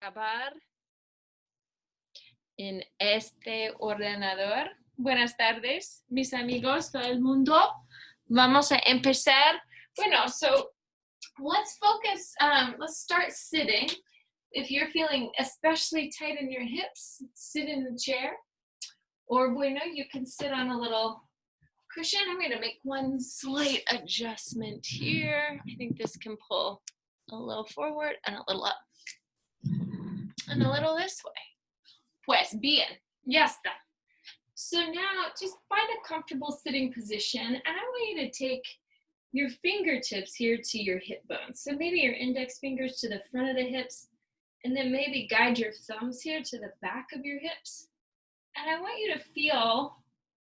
Grabar en este ordenador. Buenas tardes, mis amigos, todo el mundo. Vamos a empezar. Bueno, so let's focus, let's start sitting. If you're feeling especially tight in your hips, sit in the chair. Or bueno, you can sit on a little cushion. I'm going to make one slight adjustment here. I think this can pull a little forward and a little up. And a little this way. Pues bien, ya está. So now just find a comfortable sitting position, and I want you to take your fingertips here to your hip bones. So maybe your index fingers to the front of the hips, and then maybe guide your thumbs here to the back of your hips. And I want you to feel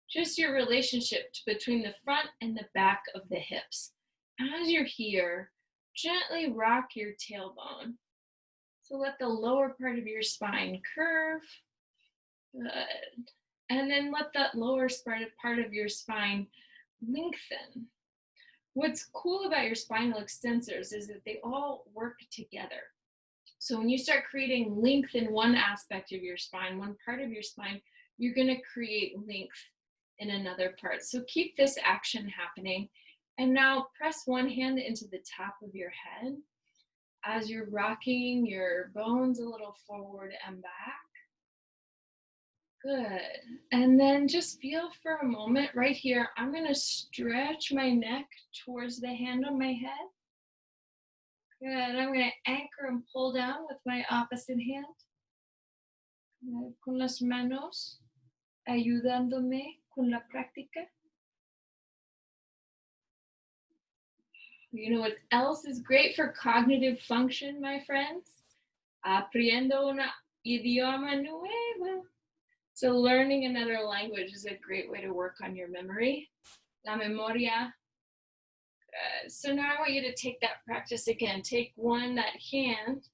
just your relationship between the front and the back of the hips. As you're here, gently rock your tailbone. So let the lower part of your spine curve. Good. And then let that lower part of your spine lengthen. What's cool about your spinal extensors is that they all work together. So when you start creating length in one aspect of your spine, one part of your spine, you're going to create length in another part. So keep this action happening. And now press one hand into the top of your head as you're rocking your bones a little forward and back. Good. And then just feel for a moment right here. I'm going to stretch my neck towards the hand on my head. Good. I'm going to anchor and pull down with my opposite hand. Con las manos, ayudándome con la práctica. You know what else is great for cognitive function, my friends? Aprendiendo un idioma nuevo. So learning another language is a great way to work on your memory. La memoria. So now I want you to take that practice again. Take that hand,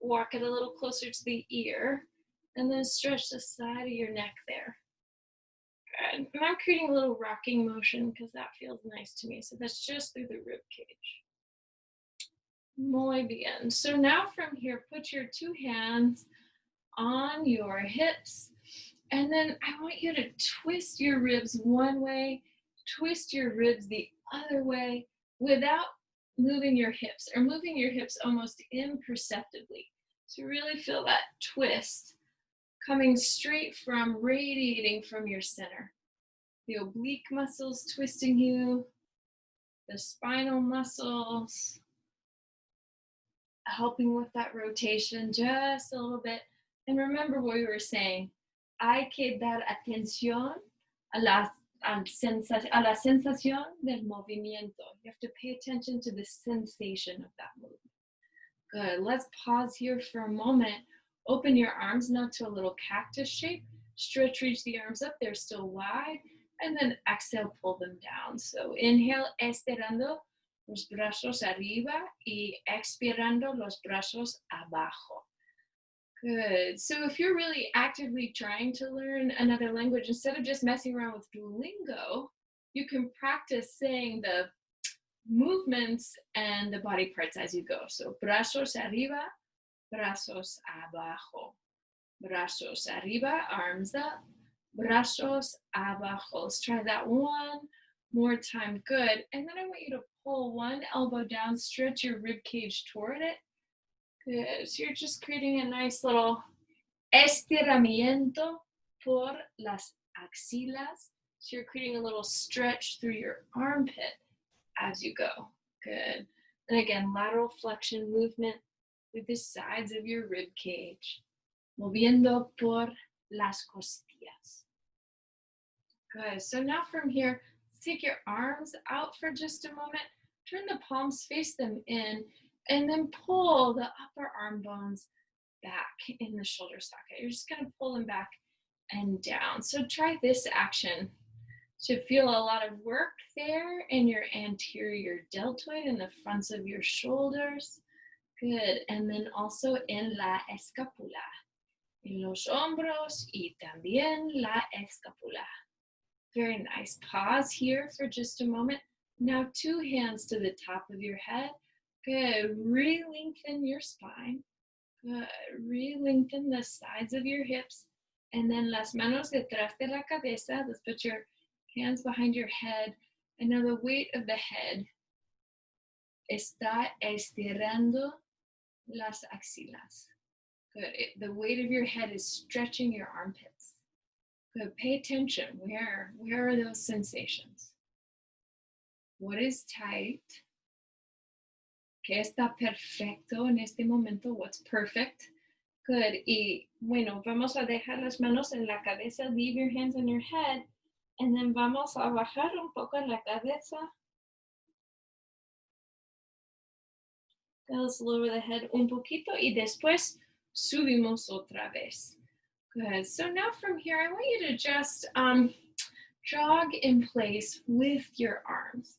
walk it a little closer to the ear, and then stretch the side of your neck there. Good. And I'm creating a little rocking motion because that feels nice to me. So that's just through the rib cage. Muy bien. So now from here, put your two hands on your hips. And then I want you to twist your ribs one way, twist your ribs the other way without moving your hips, or moving your hips almost imperceptibly. So really feel that twist coming straight from, radiating from your center. The oblique muscles twisting you, the spinal muscles helping with that rotation just a little bit. And remember what we were saying. Hay que dar atención a la sensación del movimiento. You have to pay attention to the sensation of that movement. Good. Let's pause here for a moment. Open your arms now to a little cactus shape. Stretch, reach the arms up. They're still wide. And then exhale, pull them down. So inhale, estirando los brazos arriba y expirando los brazos abajo. Good. So if you're really actively trying to learn another language, instead of just messing around with Duolingo, you can practice saying the movements and the body parts as you go. So brazos arriba, brazos abajo. Brazos arriba, arms up. Brazos abajo. Let's try that one more time. Good. And then I want you to pull one elbow down, stretch your rib cage toward it. Good. So you're just creating a nice little estiramiento por las axilas. So you're creating a little stretch through your armpit as you go. Good. And again, lateral flexion movement through the sides of your rib cage. Moviendo por las costillas. Good. So now from here, take your arms out for just a moment. Turn the palms, face them in. And then pull the upper arm bones back in the shoulder socket. You're just going to pull them back and down. So try this action. Should feel a lot of work there in your anterior deltoid in the fronts of your shoulders. Good. And then also en la escápula. En los hombros y también la escápula. Very nice. Pause here for just a moment. Now two hands to the top of your head. Good. Re-lengthen your spine. Good. Re-lengthen the sides of your hips. And then las manos detrás de la cabeza. Let's put your hands behind your head. And now the weight of the head está estirando las axilas. Good. The weight of your head is stretching your armpits. Good. Pay attention. Where are those sensations? What is tight? ¿Qué está perfecto en este momento? What's perfect? Good. Y bueno, vamos a dejar las manos en la cabeza. Leave your hands on your head. And then vamos a bajar un poco la cabeza. Let's lower the head un poquito. Y después subimos otra vez. Good. So now from here, I want you to just jog in place with your arms.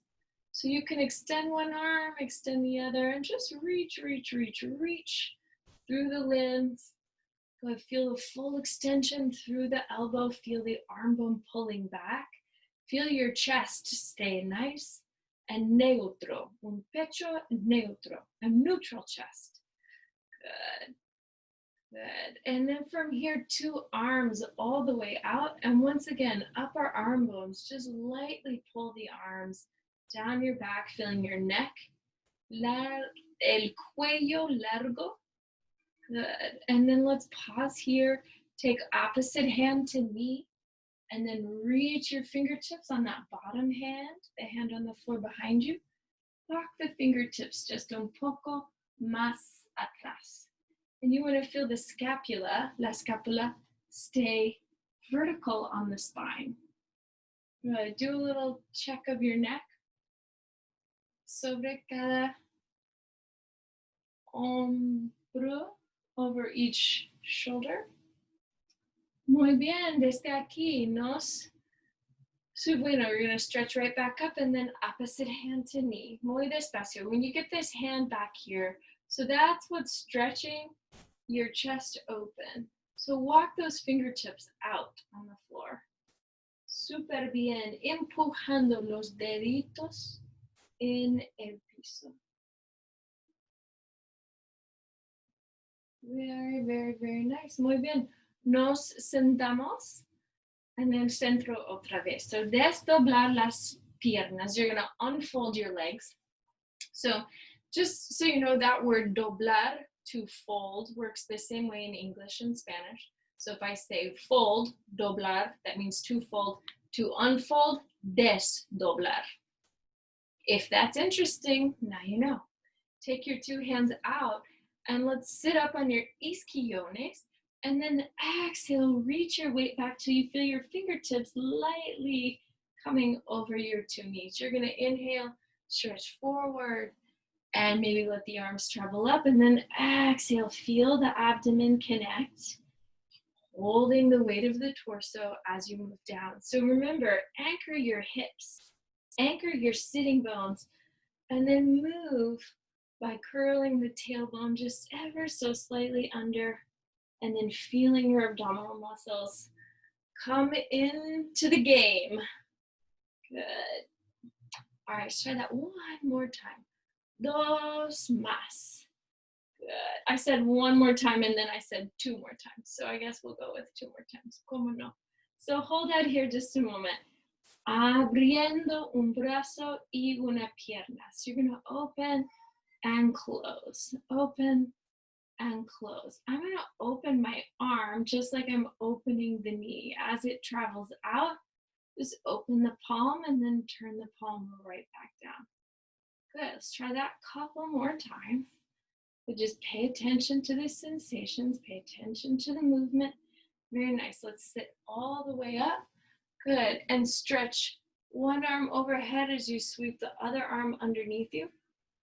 So you can extend one arm, extend the other, and just reach through the limbs. Good. Feel the full extension through the elbow. Feel the arm bone pulling back. Feel your chest stay nice and neutro. Un pecho neutro. A neutral chest. Good. Good. And then from here, 2 arms all the way out. And once again, upper arm bones. Just lightly pull the arms down your back, feeling your neck. El cuello largo. Good. And then let's pause here. Take opposite hand to knee. And then reach your fingertips on that bottom hand, the hand on the floor behind you. Walk the fingertips just un poco más atrás. And you want to feel the scapula, la scapula, stay vertical on the spine. Good. Do a little check of your neck. Sobre cada hombro, over each shoulder. Muy bien, desde aquí bueno, we're going to stretch right back up and then opposite hand to knee. Muy despacio. When you get this hand back here, so that's what's stretching your chest open. So walk those fingertips out on the floor. Súper bien. Empujando los deditos en el piso. Very nice. Muy bien. Nos sentamos and then centro otra vez. So desdoblar las piernas. You're going to unfold your legs. So just so you know, that word doblar, to fold, works the same way in English and Spanish. So if I say fold, doblar, that means to fold. To unfold, desdoblar. If that's interesting, now you know. Take your 2 hands out and let's sit up on your isquiones. And then exhale, reach your weight back till you feel your fingertips lightly coming over your 2 knees. You're going to inhale, stretch forward, and maybe let the arms travel up. And then exhale, feel the abdomen connect, holding the weight of the torso as you move down. So remember, anchor your hips, anchor your sitting bones, and then move by curling the tailbone just ever so slightly under. And then feeling your abdominal muscles come into the game. Good. All right, let's try that one more time. Dos más. Good. I said one more time and then I said 2 more times. So I guess we'll go with 2 more times. Como no? So hold out here just a moment. Abriendo un brazo y una pierna. So you're going to open and close. Open and close. I'm going to open my arm just like I'm opening the knee. As it travels out, just open the palm and then turn the palm right back down. Good. Let's try that a couple more times. But just pay attention to the sensations. Pay attention to the movement. Very nice. Let's sit all the way up. Good. And stretch one arm overhead as you sweep the other arm underneath you.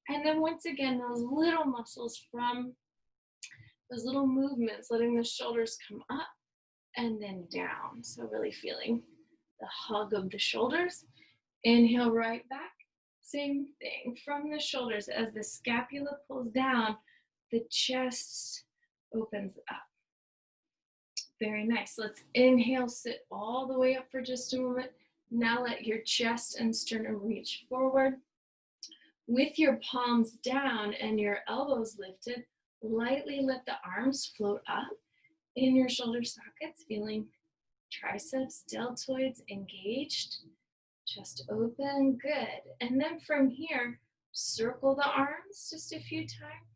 And then once again, those little muscles from those little movements, letting the shoulders come up and then down. So really feeling the hug of the shoulders. Inhale right back. Same thing from the shoulders. As the scapula pulls down, the chest opens up. Very nice. Let's inhale, sit all the way up for just a moment. Now let your chest and sternum reach forward. With your palms down and your elbows lifted, Lightly let the arms float up in your shoulder sockets, feeling triceps, deltoids engaged. Chest open, good. And then from here, circle the arms just a few times.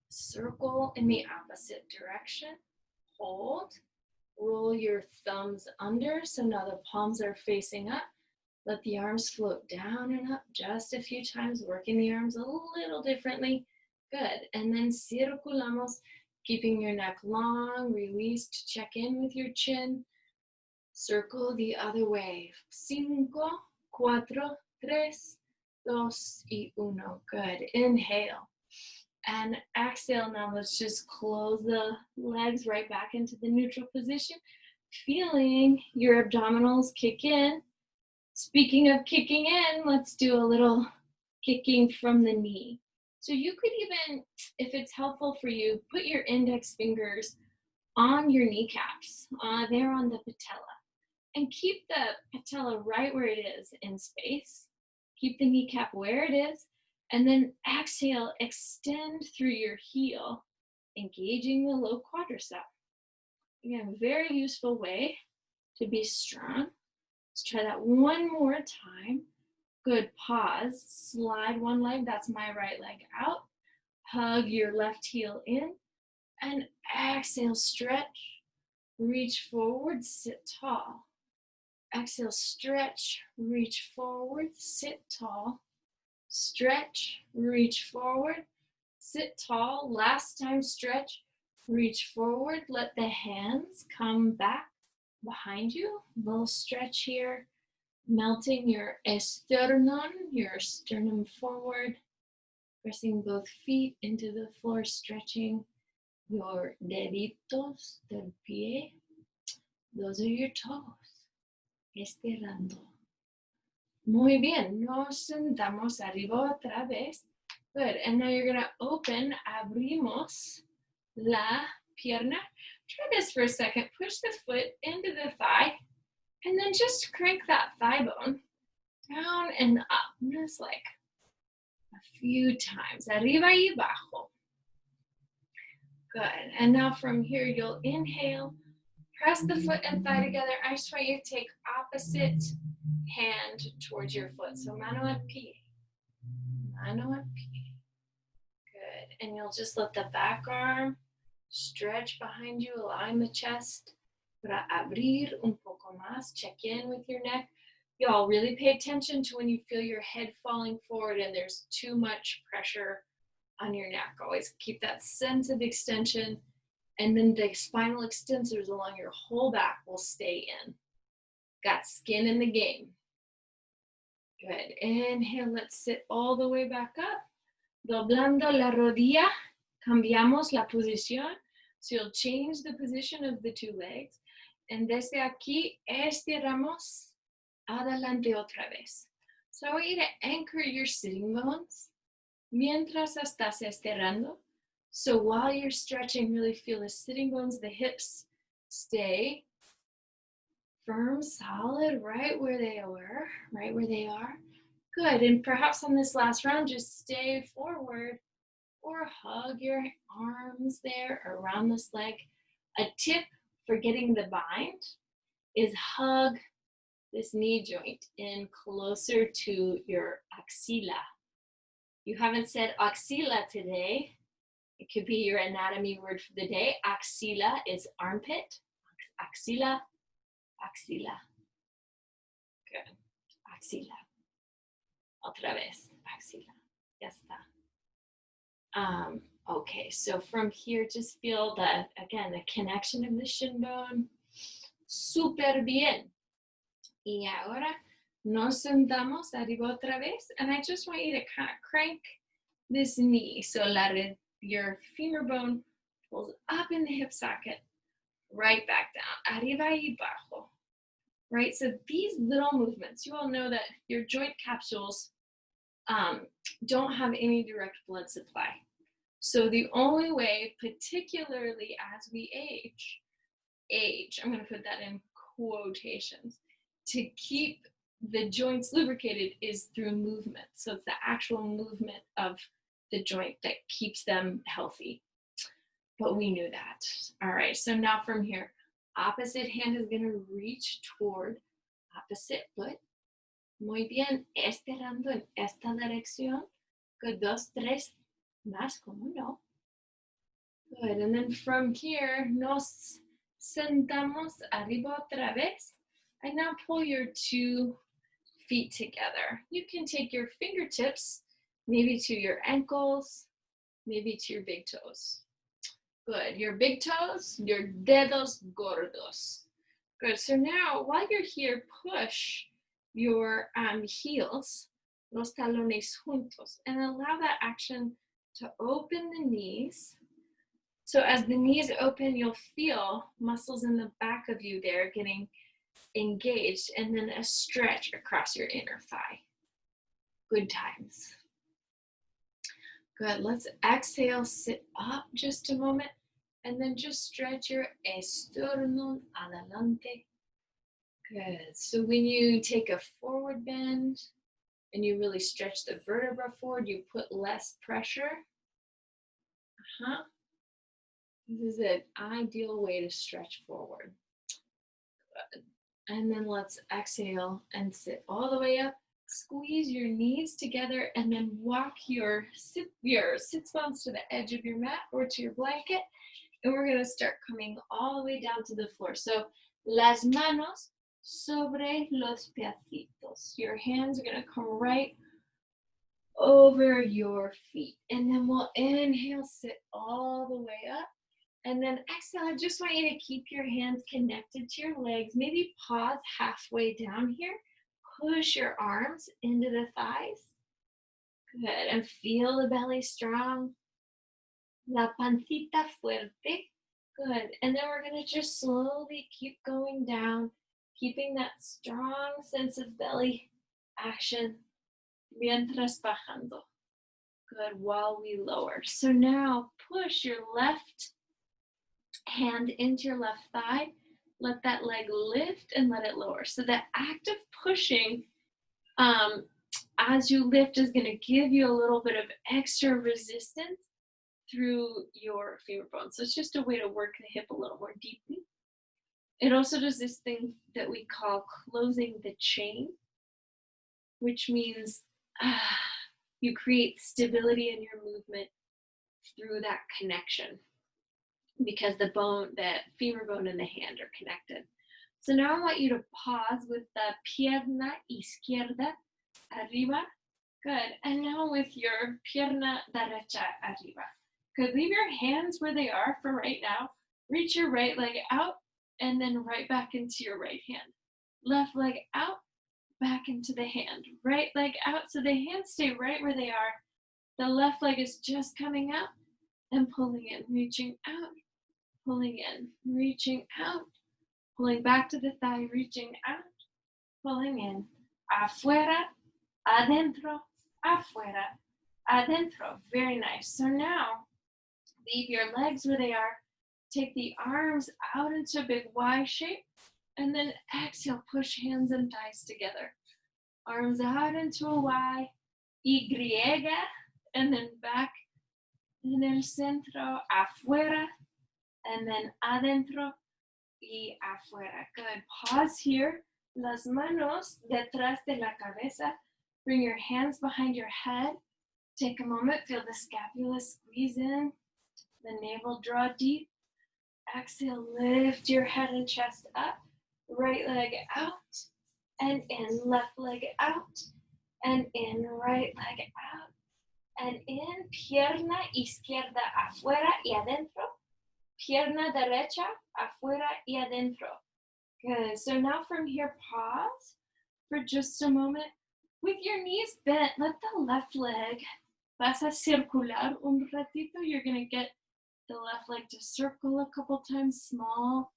Circle in the opposite direction. Hold. Roll your thumbs under, so now the palms are facing up. Let the arms float down and up just a few times, working the arms a little differently. Good. And then circulamos, keeping your neck long, released. Check in with your chin. Circle the other way. 5, 4, 3, 2, y 1. Good. Inhale. And exhale. Now let's just close the legs right back into the neutral position. Feeling your abdominals kick in. Speaking of kicking in, let's do a little kicking from the knee. So you could even, if it's helpful for you, put your index fingers on your kneecaps, there on the patella. And keep the patella right where it is in space. Keep the kneecap where it is. And then exhale, extend through your heel, engaging the low quadricep. Again, very useful way to be strong. Let's try that one more time. Good, pause, slide one leg, that's my right leg out. Hug your left heel in. And exhale, stretch, reach forward, sit tall. Exhale, stretch, reach forward, sit tall. Stretch, reach forward, sit tall. Last time, stretch, reach forward. Let the hands come back behind you. Little stretch here, melting your sternum forward, pressing both feet into the floor, stretching your deditos del pie. Those are your toes. Estirando. Muy bien, nos sentamos arriba otra vez. Good, and now you're gonna open, abrimos la pierna. Try this for a second. Push the foot into the thigh, and then just crank that thigh bone down and up, just like a few times. Arriba y abajo. Good, and now from here, you'll inhale. Press the foot and thigh together. I just want you to take opposite hand towards your foot. So mano al pie. Mano al pie. Good. And you'll just let the back arm stretch behind you, allowing the chest para abrir un poco más. Check in with your neck. Y'all really pay attention to when you feel your head falling forward and there's too much pressure on your neck. Always keep that sense of extension. And then the spinal extensors along your whole back will stay in. Got skin in the game. Good. Inhale, let's sit all the way back up. Doblando la rodilla, cambiamos la posición. So you'll change the position of the two legs. And desde aquí, estiramos adelante otra vez. So I want you to anchor your sitting bones mientras estás estirando. So while you're stretching, really feel the sitting bones, the hips stay firm, solid, right where they were, right where they are. Good, and perhaps on this last round, just stay forward or hug your arms there around this leg. A tip for getting the bind is hug this knee joint in closer to your axilla. You haven't said axilla today. It could be your anatomy word for the day. Axilla is armpit. Axilla, axilla. Good. Axilla. Otra vez. Axilla. Ya está. Okay, so from here, just feel the, again, the connection of the shin bone. Súper bien. Y ahora nos sentamos arriba otra vez. And I just want you to kind of crank this knee. So your finger bone pulls up in the hip socket, right back down, arriba y abajo, right? So these little movements, you all know that your joint capsules don't have any direct blood supply. So the only way, particularly as we age, I'm gonna put that in quotations, to keep the joints lubricated is through movement. So it's the actual movement of the joint that keeps them healthy. But we knew that. All right, so now from here, opposite hand is going to reach toward opposite foot. Muy bien, estirando en esta dirección. Good, 2, 3, más, como no. Good, and then from here, nos sentamos arriba otra vez. And now pull your 2 feet together. You can take your fingertips, maybe to your ankles, maybe to your big toes. Good, your big toes, your dedos gordos. Good, so now while you're here, push your heels, los talones juntos, and allow that action to open the knees. So as the knees open, you'll feel muscles in the back of you there getting engaged, and then a stretch across your inner thigh. Good times. Good, let's exhale, sit up just a moment, and then just stretch your esternón adelante. Good, so when you take a forward bend and you really stretch the vertebra forward, you put less pressure. This is an ideal way to stretch forward. Good. And then let's exhale and sit all the way up. Squeeze your knees together and then walk your sit bones to the edge of your mat or to your blanket. And we're going to start coming all the way down to the floor. So las manos sobre los piecitos. Your hands are going to come right over your feet. And then we'll inhale, sit all the way up. And then exhale, I just want you to keep your hands connected to your legs. Maybe pause halfway down here. Push your arms into the thighs. Good, and feel the belly strong. La pancita fuerte. Good, and then we're gonna just slowly keep going down, keeping that strong sense of belly action. Mientras bajando. Good, while we lower. So now push your left hand into your left thigh. Let that leg lift and let it lower. So the act of pushing as you lift is going to give you a little bit of extra resistance through your femur bone. So it's just a way to work the hip a little more deeply. It also does this thing that we call closing the chain, which means you create stability in your movement through that connection, because the femur bone and the hand are connected. So now I want you to pause with the pierna izquierda arriba. Good. And now with your pierna derecha arriba. Good. Leave your hands where they are for right now. Reach your right leg out and then right back into your right hand. Left leg out, back into the hand. Right leg out. So the hands stay right where they are. The left leg is just coming out and pulling in, reaching out. Pulling in, reaching out, pulling back to the thigh, reaching out, pulling in, afuera, adentro, afuera, adentro. Very nice. So now, leave your legs where they are. Take the arms out into a big Y shape, and then exhale, push hands and thighs together. Arms out into a Y, Y, and then back, en el centro, afuera, and then adentro y afuera. Good. Pause here. Las manos detrás de la cabeza. Bring your hands behind your head. Take a moment. Feel the scapula squeeze in. The navel draw deep. Exhale. Lift your head and chest up. Right leg out and in. Left leg out and in. Right leg out and in. Pierna izquierda afuera y adentro. Pierna derecha, afuera y adentro. Good. So now from here, pause for just a moment. With your knees bent, let the left leg, vas a circular un ratito. You're going to get the left leg to circle a couple times, small,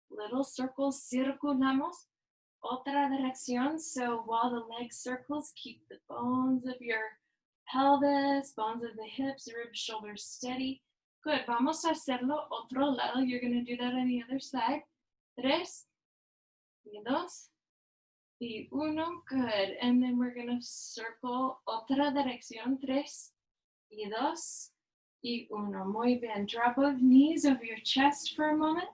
little circles. Circulamos. Otra dirección. So while the leg circles, keep the bones of your pelvis, bones of the hips, ribs, shoulders steady. Good. Vamos a hacerlo otro lado. You're going to do that on the other side. 3, y 2, y 1. Good. And then we're going to circle otra dirección. 3, y dos, y uno. Muy bien. Drop both knees over your chest for a moment.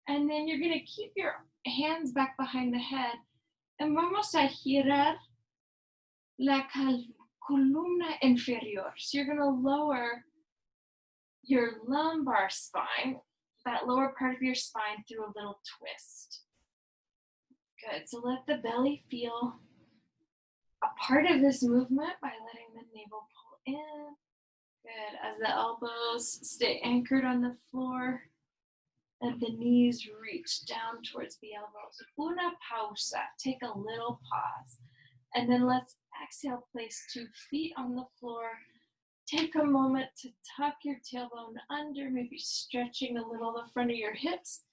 And then you're going to keep your hands back behind the head. And vamos a girar la columna inferior. So you're going to lower your lumbar spine, that lower part of your spine, through a little twist. Good. So let the belly feel a part of this movement by letting the navel pull in. Good. As the elbows stay anchored on the floor and the knees reach down towards the elbows. Una pausa. Take a little pause. And then let's exhale, place 2 feet on the floor. Take a moment to tuck your tailbone under, maybe stretching a little the front of your hips,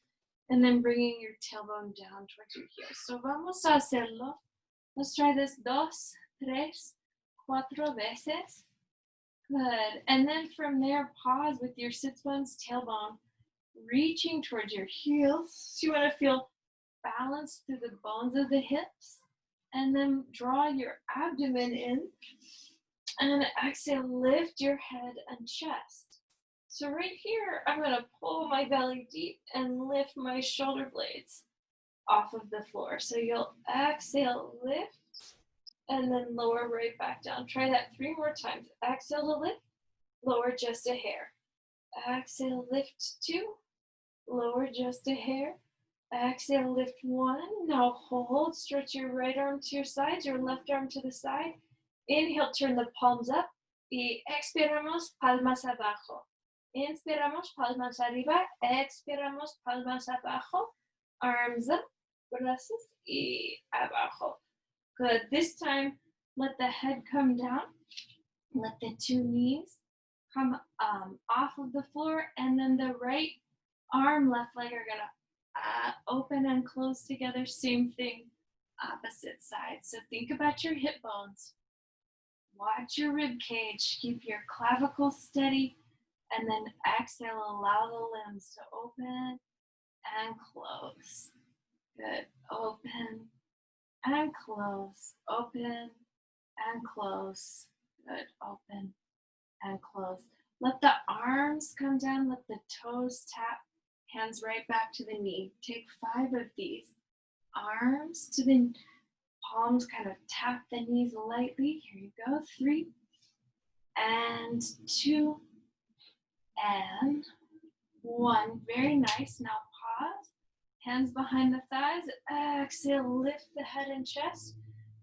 and then bringing your tailbone down towards your heels. So vamos a hacerlo. Let's try this 2, 3, 4 veces. Good. And then from there, pause with your sits bones, tailbone, reaching towards your heels. So you want to feel balanced through the bones of the hips. And then draw your abdomen in. And exhale, lift your head and chest. So right here, I'm going to pull my belly deep and lift my shoulder blades off of the floor. So you'll exhale, lift, and then lower right back down. Try that 3 more times. Exhale to lift, lower just a hair. Exhale, lift 2, lower just a hair. Exhale, lift 1. Now hold, stretch your right arm to your side, your left arm to the side. Inhale, turn the palms up. Y expiramos, palmas abajo. Inspiramos, palmas arriba. Expiramos, palmas abajo. Arms up, brazos, y abajo. Good. This time, let the head come down. Let the 2 knees come off of the floor. And then the right arm, left leg are going to open and close together. Same thing, opposite side. So think about your hip bones. Watch your rib cage. Keep your clavicle steady. And then exhale, allow the limbs to open and close. Good. Open and close. Open and close. Good. Open and close. Let the arms come down. Let the toes tap. Hands right back to the knee. Take 5 of these. Arms to the palms, kind of tap the knees lightly. Here you go. 3 and 2 and 1. Very nice. Now pause. Hands behind the thighs. Exhale, lift the head and chest.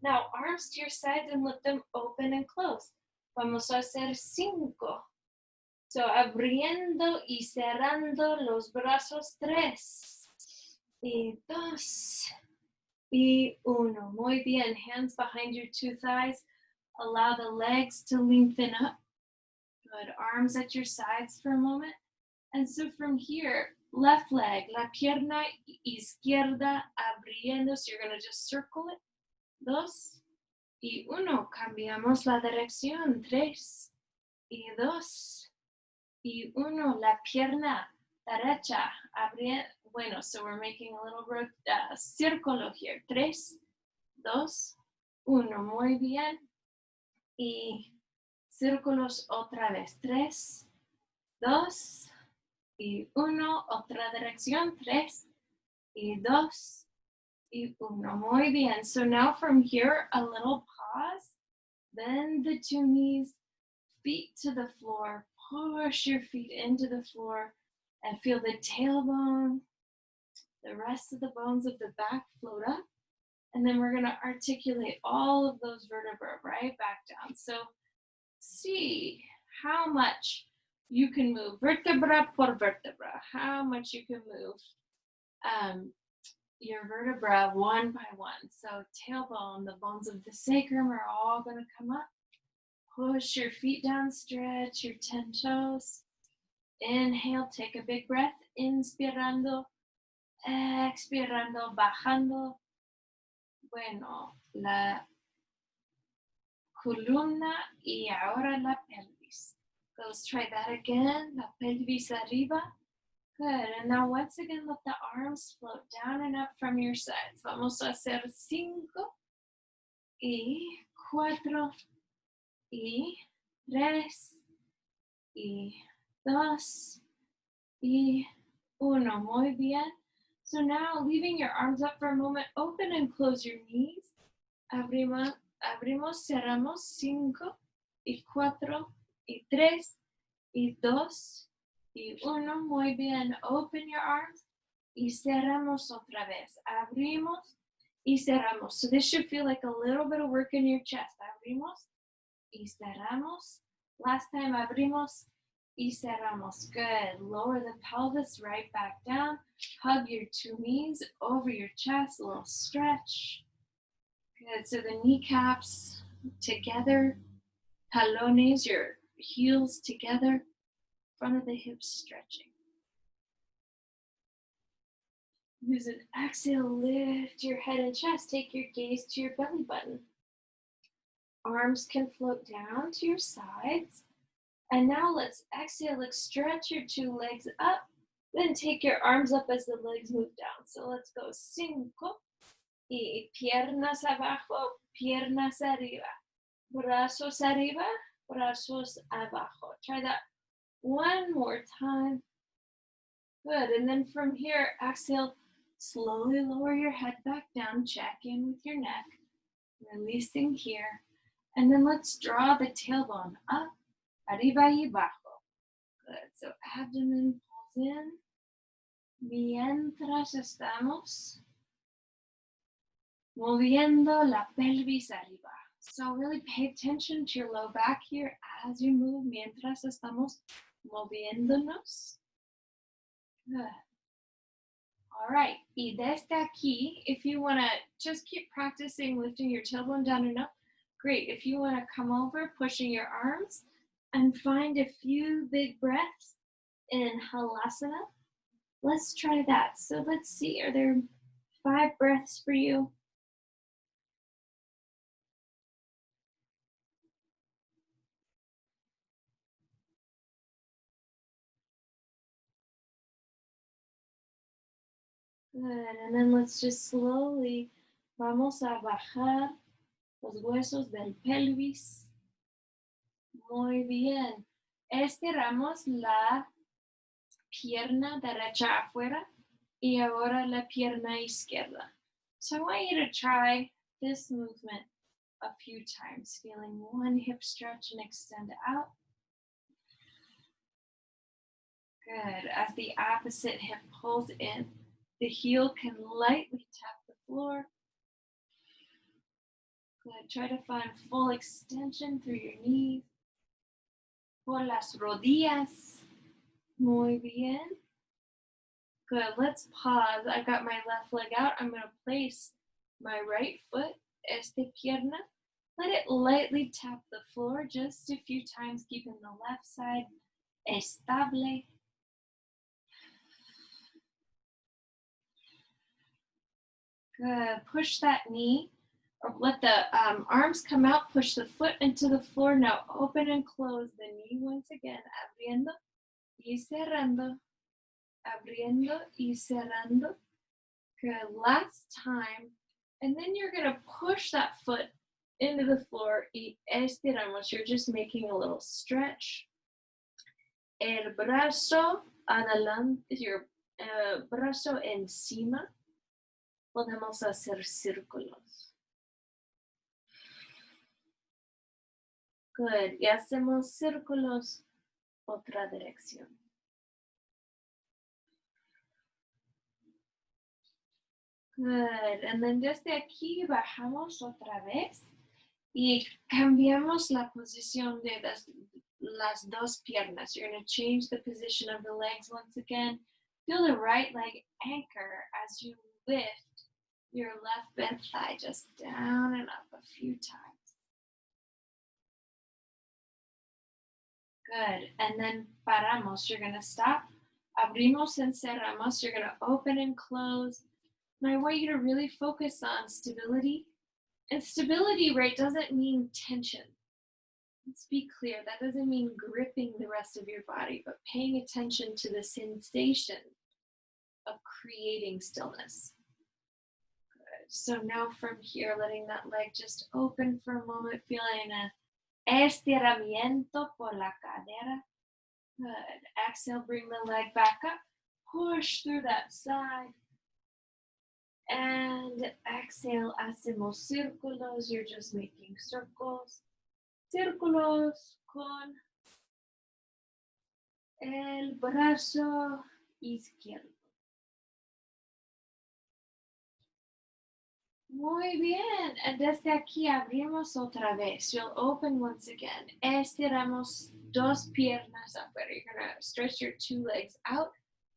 Now arms to your sides and let them open and close. Vamos a hacer 5. So abriendo y cerrando los brazos. 3 y 2 y 1. Muy bien. Hands behind your 2 thighs. Allow the legs to lengthen up. Good. Arms at your sides for a moment. And so from here, left leg, la pierna izquierda abriendo. So you're going to just circle it. 2 y 1. Cambiamos la dirección. 3 y 2 y 1. La pierna derecha abriendo. Bueno, so we're making a little círculo here. 3, 2, 1. Muy bien. Y círculos otra vez. 3, 2 y 1. Otra dirección. 3 y 2 y 1. Muy bien. So now from here, a little pause. Bend the 2 knees, feet to the floor. Push your feet into the floor and feel the tailbone, the rest of the bones of the back float up. And then we're going to articulate all of those vertebrae right back down. So see how much you can move vertebra por vertebra, how much you can move your vertebra one by one. So tailbone, the bones of the sacrum are all going to come up. Push your feet down, stretch your 10 toes. Inhale, take a big breath. Inspirando, expirando, bajando. Bueno, la columna y ahora la pelvis. Let's try that again. La pelvis arriba. Good. And now once again, let the arms float down and up from your sides. Vamos a hacer 5 y 4 y 3 y 2, y 1. Muy bien. So now, leaving your arms up for a moment, open and close your knees. Abrimos, cerramos. 5, y 4, y 3, y 2, y 1. Muy bien. Open your arms. Y cerramos otra vez. Abrimos y cerramos. So this should feel like a little bit of work in your chest. Abrimos y cerramos. Last time, abrimos y cerramos. Good. Lower the pelvis right back down. Hug your 2 knees over your chest. A little stretch. Good. So the kneecaps together. Talones, your heels together. Front of the hips stretching. Use an exhale, lift your head and chest. Take your gaze to your belly button. Arms can float down to your sides. And now let's exhale, like stretch your 2 legs up. Then take your arms up as the legs move down. So let's go 5. Y piernas abajo, piernas arriba. Brazos arriba, brazos abajo. Try that one more time. Good. And then from here, exhale, slowly lower your head back down. Check in with your neck. Releasing here. And then let's draw the tailbone up, arriba y abajo. Good. So abdomen pulls in. Mientras estamos moviendo la pelvis arriba. So really pay attention to your low back here as you move. Mientras estamos moviéndonos. Good. All right. Y desde aquí, if you want to just keep practicing lifting your tailbone down and up, great. If you want to come over, pushing your arms, and find a few big breaths in Halasana, let's try that. So let's see, are there 5 breaths for you? Good, and then let's just slowly, vamos a bajar los huesos del pelvis. Muy bien. Estiramos la pierna derecha afuera y ahora la pierna izquierda. So I want you to try this movement a few times, feeling one hip stretch and extend out. Good. As the opposite hip pulls in, the heel can lightly tap the floor. Good. Try to find full extension through your knees. Por las rodillas. Muy bien. Good. Let's pause. I got my left leg out. I'm going to place my right foot, esta pierna. Let it lightly tap the floor just a few times, keeping the left side estable. Good. Push that knee, or let the arms come out. Push the foot into the floor. Now open and close the knee once again. Abriendo y cerrando. Abriendo y cerrando. Good. Last time. And then you're going to push that foot into the floor y estiramos. You're just making a little stretch. El brazo adelante, your brazo encima. Podemos hacer círculos. Good. Y hacemos círculos otra dirección. Good. And then desde aquí bajamos otra vez y cambiamos la posición de las 2 piernas. You're going to change the position of the legs once again. Feel the right leg anchor as you lift your left bent thigh just down and up a few times. Good. And then paramos. You're going to stop. Abrimos and cerramos. You're going to open and close. And I want you to really focus on stability. And stability, right, doesn't mean tension. Let's be clear. That doesn't mean gripping the rest of your body, but paying attention to the sensation of creating stillness. Good. So now from here, letting that leg just open for a moment, feeling a estiramiento por la cadera. Good. Exhale, bring the leg back up. Push through that side. And exhale, hacemos círculos. You're just making circles. Círculos con el brazo izquierdo. Muy bien. Desde aquí abrimos otra vez. You'll open once again. Estiramos dos piernas afuera. You're going to stretch your two legs out.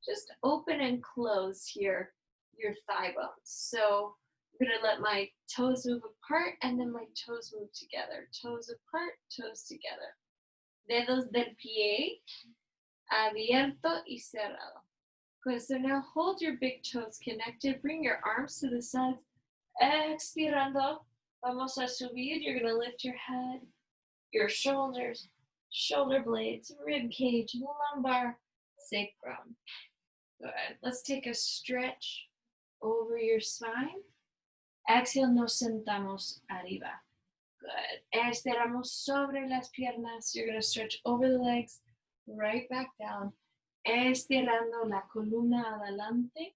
Just open and close here your thigh bones. So I'm going to let my toes move apart and then my toes move together. Toes apart, toes together. Dedos del pie abierto y cerrado. Good. So now hold your big toes connected. Bring your arms to the sides. Expirando, vamos a subir. You're going to lift your head, your shoulders, shoulder blades, rib cage, lumbar, sacrum. Good. Let's take a stretch over your spine. Exhale, nos sentamos arriba. Good. Estiramos sobre las piernas. You're going to stretch over the legs, right back down. Estirando la columna adelante.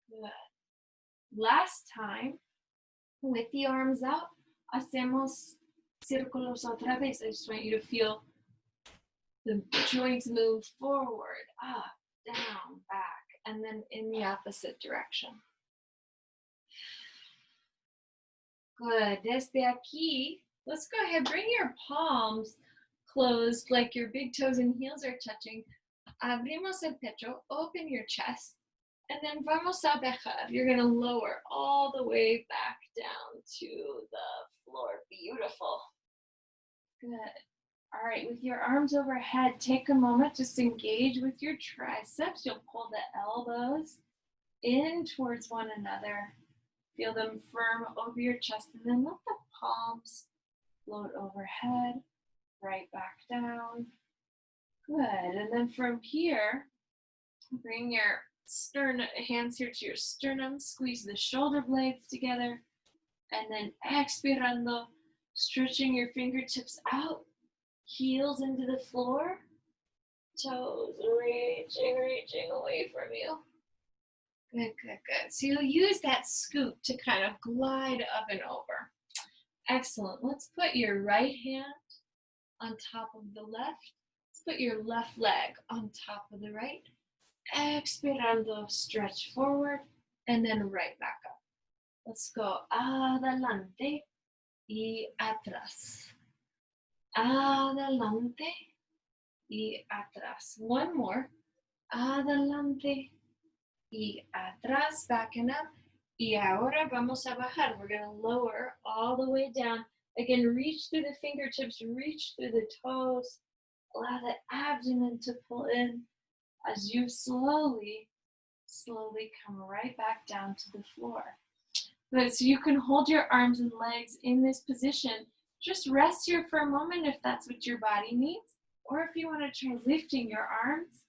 Good. Last time, with the arms out, hacemos círculos otra vez. I just want you to feel the joints move forward, up, down, back, and then in the opposite direction. Good. Desde aquí, let's go ahead. Bring your palms closed like your big toes and heels are touching. Abrimos el pecho, open your chest. And then vamos a bajar. You're going to lower all the way back down to the floor. Beautiful. Good. All right, with your arms overhead, take a moment, just engage with your triceps. You'll pull the elbows in towards one another. Feel them firm over your chest, and then let the palms float overhead, right back down. Good. And then from here, bring your hands here to your sternum, squeeze the shoulder blades together, and then expirando, stretching your fingertips out, heels into the floor, toes reaching away from you. Good, good, good. So you'll use that scoop to kind of glide up and over. Excellent. Let's put your right hand on top of the left. Let's put your left leg on top of the right. Expirando, stretch forward, and then right back up. Let's go adelante y atrás. Adelante y atrás. One more. Adelante y atrás, backing up. Y ahora vamos a bajar. We're going to lower all the way down. Again, reach through the fingertips, reach through the toes. Allow the abdomen to pull in. As you slowly come right back down to the floor. Good, so you can hold your arms and legs in this position. Just rest here for a moment if that's what your body needs, or if you want to try lifting your arms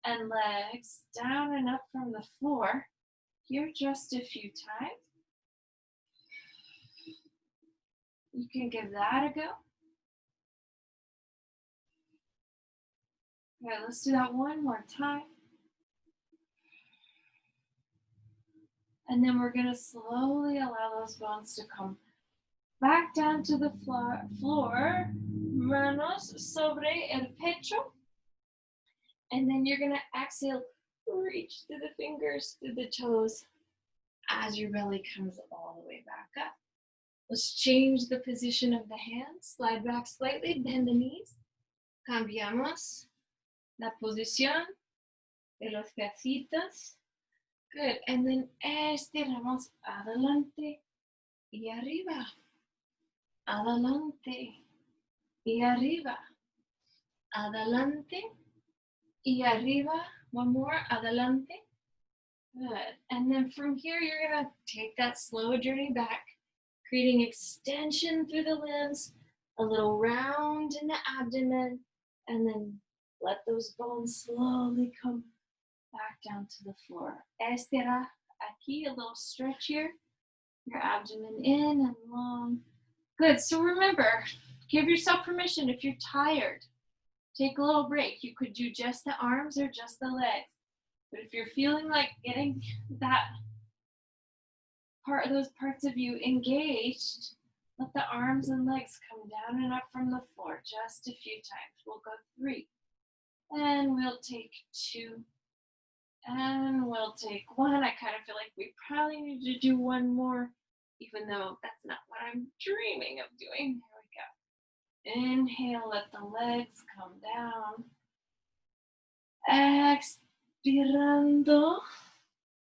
and legs down and up from the floor here just a few times. You can give that a go. Okay, let's do that one more time. And then we're going to slowly allow those bones to come back down to the floor. Manos sobre el pecho. And then you're going to exhale, reach through the fingers, through the toes, as your belly comes all the way back up. Let's change the position of the hands. Slide back slightly, bend the knees. Cambiamos la posición de los piecitos. Good. And then estiramos adelante y arriba. Adelante y arriba. Adelante y arriba. One more. Adelante. Good. And then from here, you're going to take that slow journey back, creating extension through the limbs, a little round in the abdomen, and then let those bones slowly come back down to the floor. Estira aquí, a little stretch here. Your abdomen in and long. Good, so remember, give yourself permission if you're tired take a little break. You could do just the arms or just the legs. But if you're feeling like getting that those parts of you engaged, let the arms and legs come down and up from the floor just a few times. We'll go 3, and we'll take 2, and we'll take 1. I kind of feel like we probably need to do one more, even though that's not what I'm dreaming of doing. Here we go. Inhale, let the legs come down. Expirando.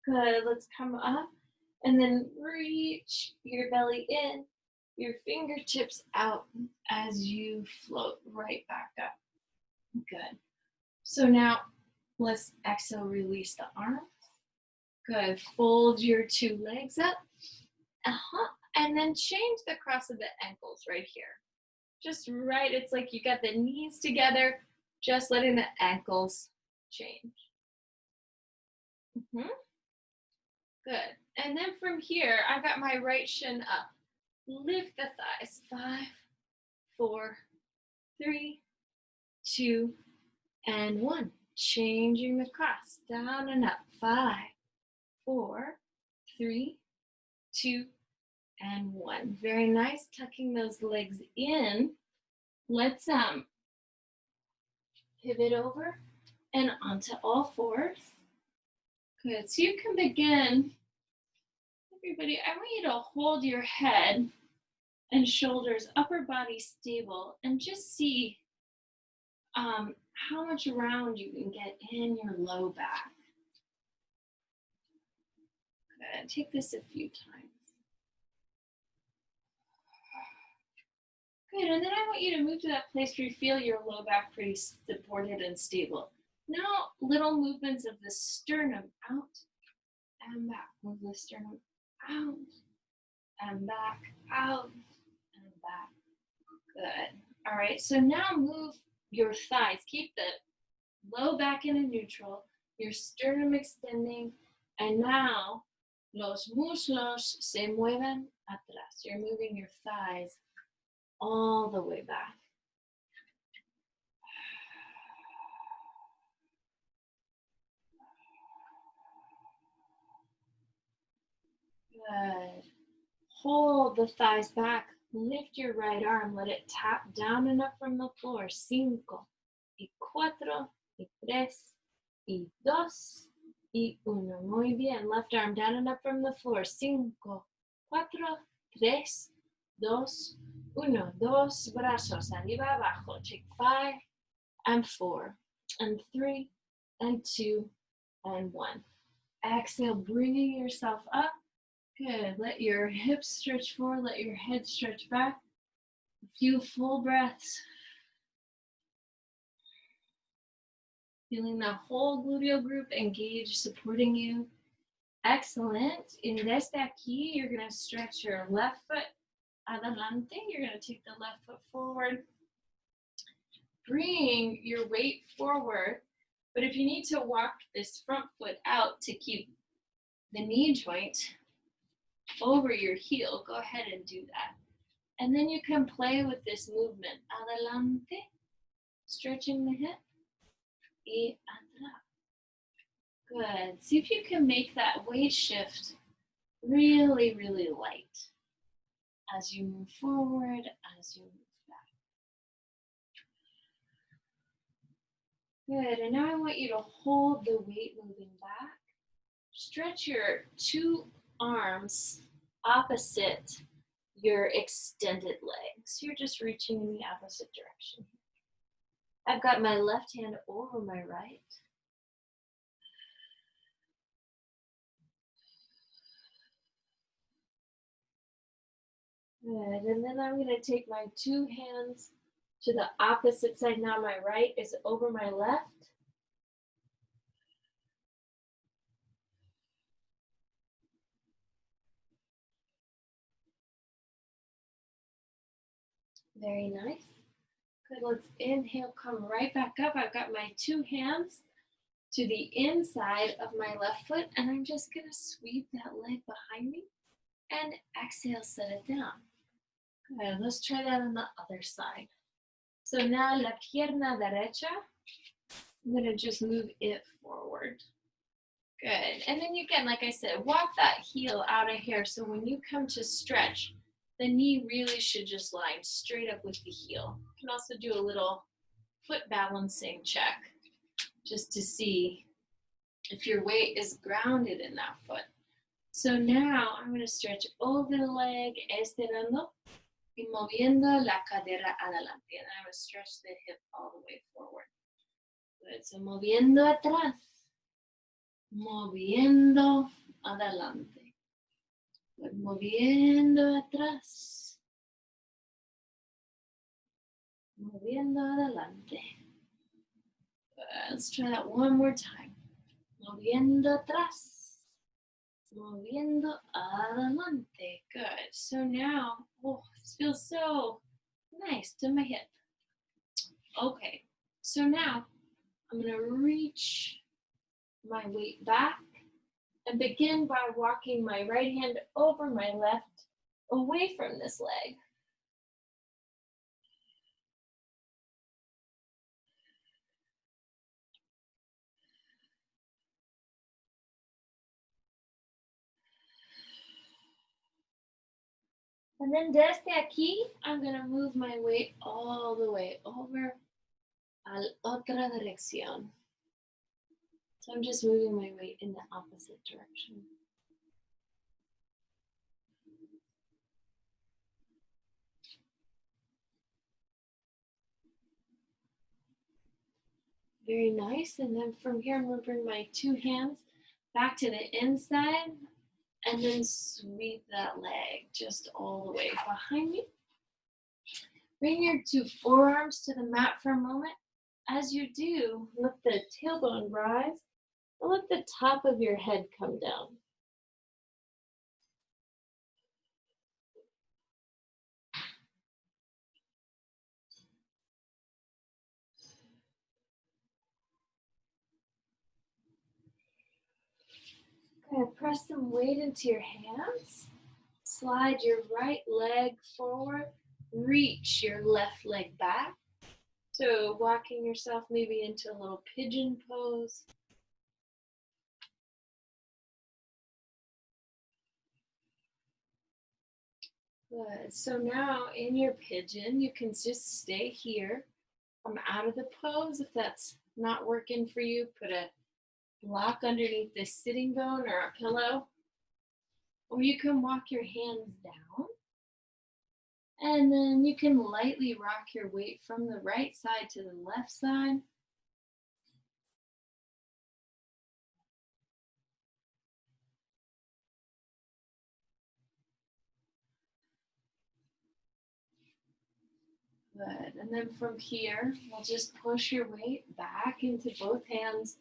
Good, let's come up and then reach your belly in, your fingertips out as you float right back up. Good. So now let's exhale, release the arms. Good, fold your 2 legs up. And then change the cross of the ankles right here. Just right, it's like you got the knees together, just letting the ankles change. Good. And then from here, I got my right shin up. Lift the thighs. 5, 4, 3, 2, and 1. Changing the cross. Down and up. 5, 4, 3, 2, and 1. Very nice. Tucking those legs in. Let's pivot over and onto all 4s. Good. So you can begin. Everybody, I want you to hold your head and shoulders, upper body stable, and just see how much round you can get in your low back. Good. Take this a few times. Good, and then I want you to move to that place where you feel your low back pretty supported and stable. Now, little movements of the sternum out and back. Move the sternum out and back, out and back. Good. All right, so now move your thighs. Keep the low back in a neutral, your sternum extending, and now los muslos se mueven atrás. You're moving your thighs all the way back. Good. Hold the thighs back. Lift your right arm. Let it tap down and up from the floor. 5, y 4, y 3, y 2, y 1. Muy bien. Left arm down and up from the floor. 5, 4, 3, 2, 1. Dos brazos arriba abajo. Take 5 and 4 and 3 and 2 and 1. Exhale, bringing yourself up. Good. Let your hips stretch forward. Let your head stretch back. A few full breaths. Feeling the whole gluteal group engaged, supporting you. Excellent. And desde aquí, you're going to stretch your left foot adelante. You're going to take the left foot forward. Bring your weight forward. But if you need to walk this front foot out to keep the knee joint over your heel, go ahead and do that. And then you can play with this movement. Adelante, stretching the hip, y atrás. Good. See if you can make that weight shift really, really light as you move forward, as you move back. Good. And now I want you to hold the weight moving back. Stretch your 2 arms opposite your extended legs. You're just reaching in the opposite direction. I've got my left hand over my right. Good, and then I'm going to take my 2 hands to the opposite side. Now my right is over my left. Very nice. Good, let's inhale, come right back up. I've got my 2 hands to the inside of my left foot, and I'm just going to sweep that leg behind me and exhale, set it down. Good, let's try that on the other side. So now la pierna derecha, I'm going to just move it forward. Good. And then you can, like I said, walk that heel out of here. So when you come to stretch, the knee really should just line straight up with the heel. You can also do a little foot balancing check just to see if your weight is grounded in that foot. So now I'm going to stretch over the leg, estirando y moviendo la cadera adelante. And I'm going to stretch the hip all the way forward. Good. So moviendo atrás, moviendo adelante. Good. Moviendo atrás, moviendo adelante. Good. Let's try that one more time. Moviendo atrás, moviendo adelante. Good. So now, oh, this feels so nice to my hip. Okay. So now I'm going to reach my weight back and begin by walking my right hand over my left away from this leg. And then desde aquí, I'm going to move my weight all the way over a otra dirección. So I'm just moving my weight in the opposite direction. Very nice. And then from here, I'm going to bring my two hands back to the inside and then sweep that leg just all the way behind me. Bring your two forearms to the mat for a moment. As you do, let the tailbone rise and let the top of your head come down. Good. Press some weight into your hands. Slide your right leg forward. Reach your left leg back. So walking yourself maybe into a little pigeon pose. Good. So now in your pigeon, you can just stay here. Come out of the pose. If that's not working for you, put a block underneath the sitting bone or a pillow. Or you can walk your hands down. And then you can lightly rock your weight from the right side to the left side. Good. And then from here, we'll just push your weight back into both hands.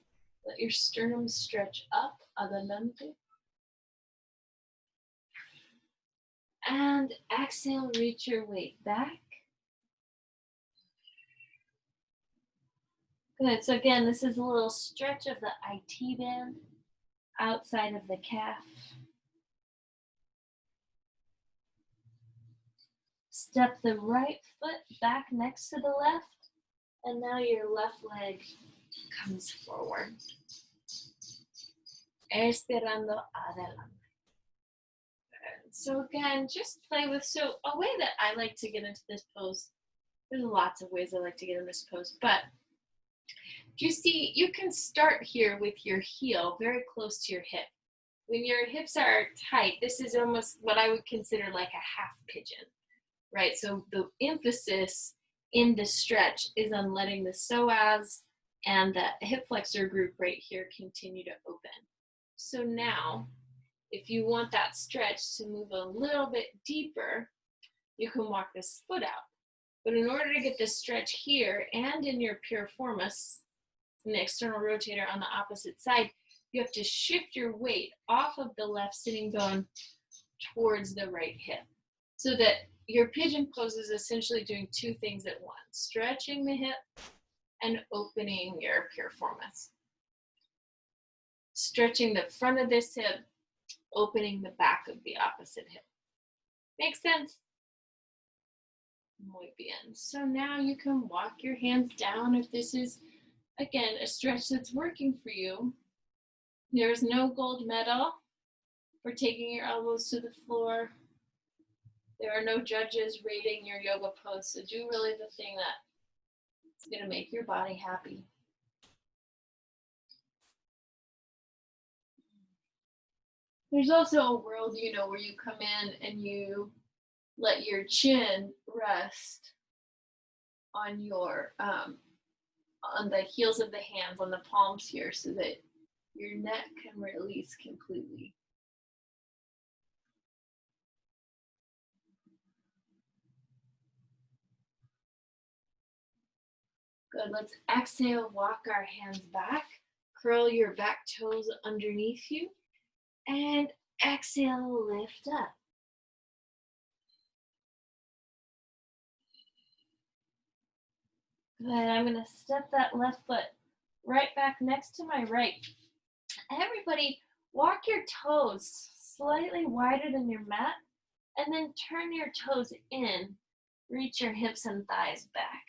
Let your sternum stretch up, adelante. And exhale, reach your weight back. Good. So again, this is a little stretch of the IT band outside of the calf. Step the right foot back next to the left, and now your left leg comes forward. Estirando adelante. Good. So again, just play with, so a way that I like to get into this pose, there's lots of ways I like to get in this pose, but you see, you can start here with your heel very close to your hip. When your hips are tight, this is almost what I would consider like a half pigeon, right? So the emphasis in the stretch is on letting the psoas and the hip flexor group right here continue to open. So now, if you want that stretch to move a little bit deeper, you can walk this foot out. But in order to get this stretch here and in your piriformis, an external rotator on the opposite side, you have to shift your weight off of the left sitting bone towards the right hip. So that your pigeon pose is essentially doing two things at once, stretching the hip and opening your piriformis. Stretching the front of this hip, opening the back of the opposite hip. Makes sense? Muy bien. So now you can walk your hands down if this is, again, a stretch that's working for you. There's no gold medal for taking your elbows to the floor. There are no judges rating your yoga pose, so do really the thing that's going to make your body happy. There's also a world, you know, where you come in and you let your chin rest on your on the heels of the hands, on the palms here, so that your neck can release completely. Good. Let's exhale, walk our hands back, curl your back toes underneath you, and exhale, lift up. Good. I'm going to step that left foot right back next to my right. Everybody, walk your toes slightly wider than your mat, and then turn your toes in. Reach your hips and thighs back.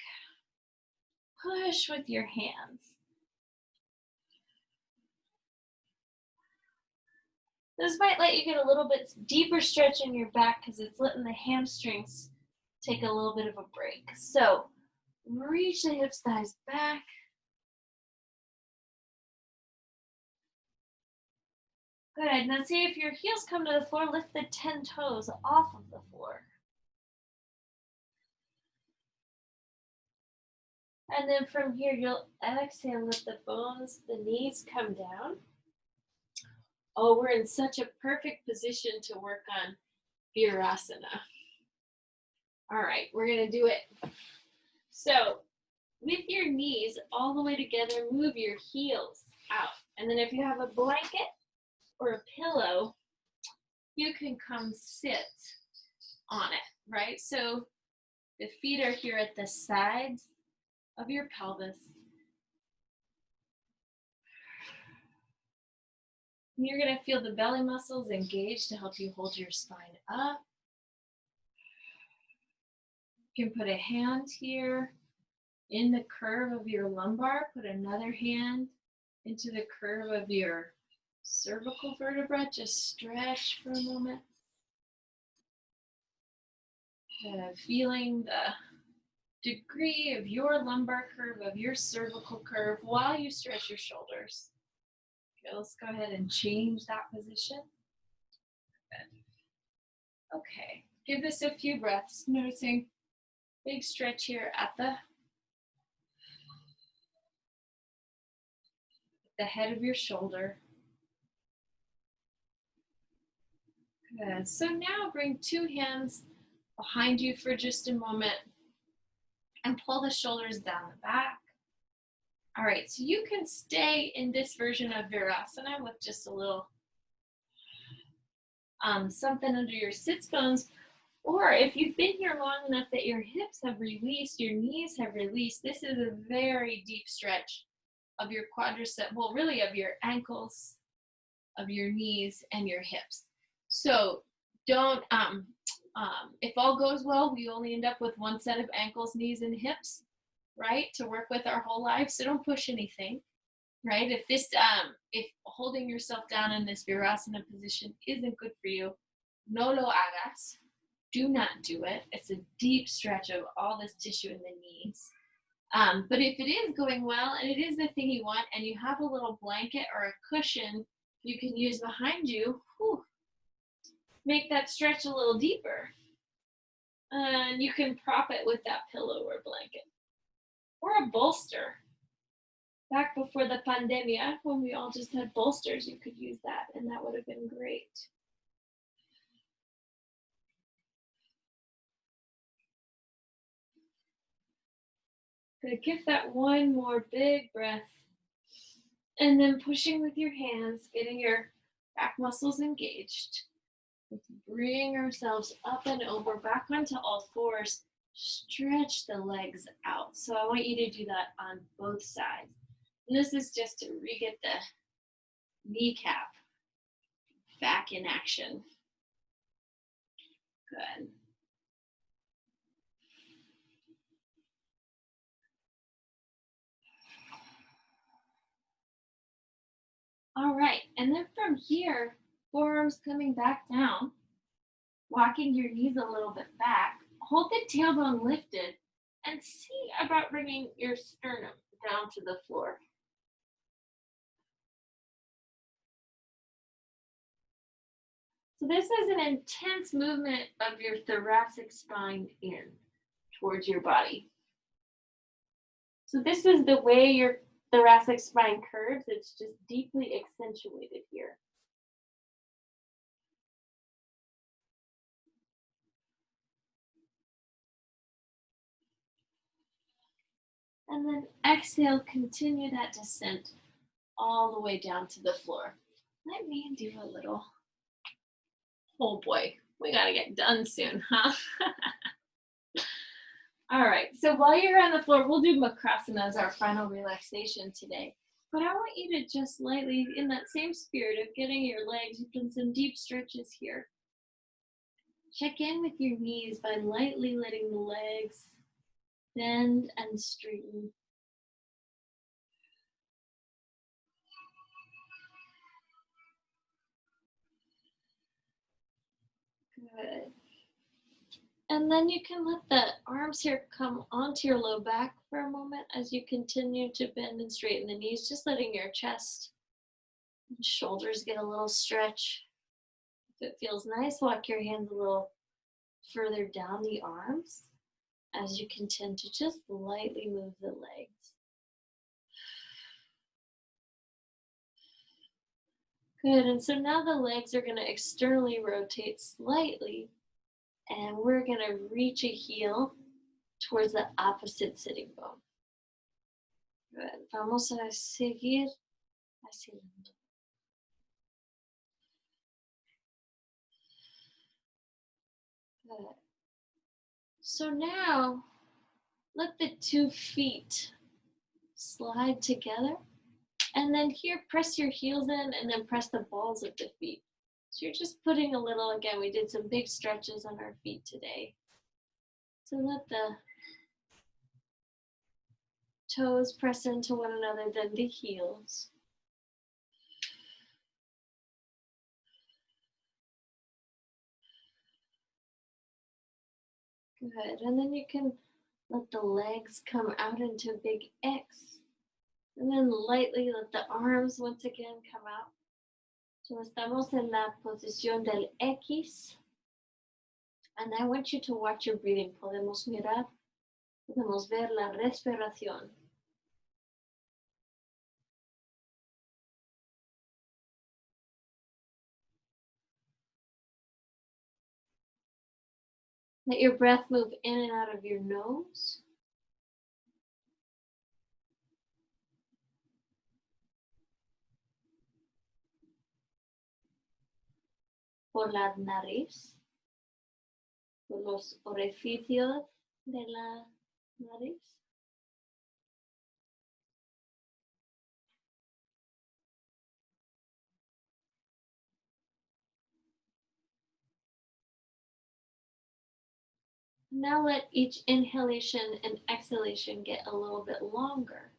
Push with your hands. This might let you get a little bit deeper stretch in your back because it's letting the hamstrings take a little bit of a break. So reach the hips, thighs back. Good. Now see if your heels come to the floor, lift the 10 toes off of the floor. And then from here, you'll exhale, let the bones, the knees come down. Oh, we're in such a perfect position to work on Virasana. All right, we're gonna do it. So with your knees all the way together, move your heels out. And then if you have a blanket or a pillow, you can come sit on it, right? So the feet are here at the sides of your pelvis. You're going to feel the belly muscles engaged to help you hold your spine up. You can put a hand here in the curve of your lumbar, put another hand into the curve of your cervical vertebra. Just stretch for a moment. Feeling the degree of your lumbar curve, of your cervical curve while you stretch your shoulders. Okay, let's go ahead and change that position. Good. Okay, give this a few breaths, noticing big stretch here at the head of your shoulder. Good. So now bring two hands behind you for just a moment and pull the shoulders down the back. All right, so you can stay in this version of Virasana with just a little something under your sits bones, or if you've been here long enough that your hips have released, your knees have released, this is a very deep stretch of your quadricep, well, really of your ankles, of your knees, and your hips. So don't, if all goes well, we only end up with one set of ankles, knees, and hips, right, to work with our whole life. So don't push anything, right? If this, if holding yourself down in this Virasana position isn't good for you, no lo hagas. Do not do it. It's a deep stretch of all this tissue in the knees. But if it is going well and it is the thing you want and you have a little blanket or a cushion you can use behind you, make that stretch a little deeper. And you can prop it with that pillow or blanket or a bolster. Back before the pandemia, when we all just had bolsters, you could use that and that would have been great. Good. Give that one more big breath. And then pushing with your hands, getting your back muscles engaged. Let's bring ourselves up and over, back onto all fours. Stretch the legs out. So I want you to do that on both sides. And this is just to re-get the kneecap back in action. Good. All right, and then from here, forearms coming back down, walking your knees a little bit back, hold the tailbone lifted, and see about bringing your sternum down to the floor. So this is an intense movement of your thoracic spine in towards your body. So this is the way your thoracic spine curves. It's just deeply accentuated here. And then exhale, continue that descent all the way down to the floor. Let me do a little, oh boy, we gotta get done soon, huh? All right, so while you're on the floor, we'll do Makrasana as our final relaxation today. But I want you to just lightly, in that same spirit of getting your legs, you've done some deep stretches here. Check in with your knees by lightly letting the legs bend and straighten. Good. And then you can let the arms here come onto your low back for a moment as you continue to bend and straighten the knees, just letting your chest and shoulders get a little stretch. If it feels nice, walk your hands a little further down the arms as you continue to just lightly move the legs. Good, and so now the legs are going to externally rotate slightly, and we're going to reach a heel towards the opposite sitting bone. Good, vamos a seguir haciendo. Good. So now, let the 2 feet slide together. And then here, press your heels in and then press the balls of the feet. So you're just putting a little, again, we did some big stretches on our feet today. So let the toes press into one another, then the heels. Good, and then you can let the legs come out into a big X. And then lightly let the arms once again come out. So estamos en la posición del X. And I want you to watch your breathing. Podemos mirar, podemos ver la respiración. Let your breath move in and out of your nose. Por la nariz. Por los orificios de la nariz. Now let each inhalation and exhalation get a little bit longer.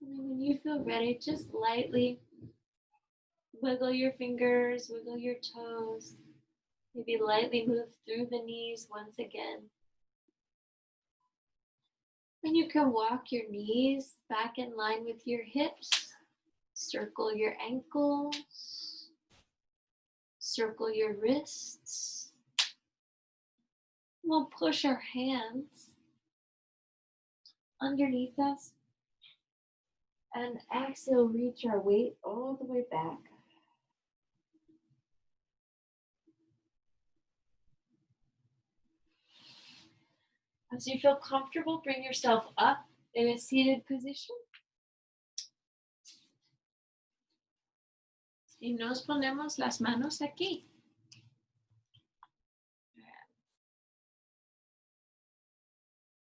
And then when you feel ready, just lightly wiggle your fingers, wiggle your toes. Maybe lightly move through the knees once again. And you can walk your knees back in line with your hips. Circle your ankles. Circle your wrists. We'll push our hands underneath us. And exhale, reach our weight all the way back. As you feel comfortable, bring yourself up in a seated position. Y nos ponemos las manos aquí.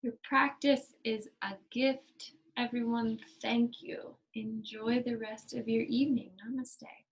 Your practice is a gift. Everyone, thank you. Enjoy the rest of your evening. Namaste.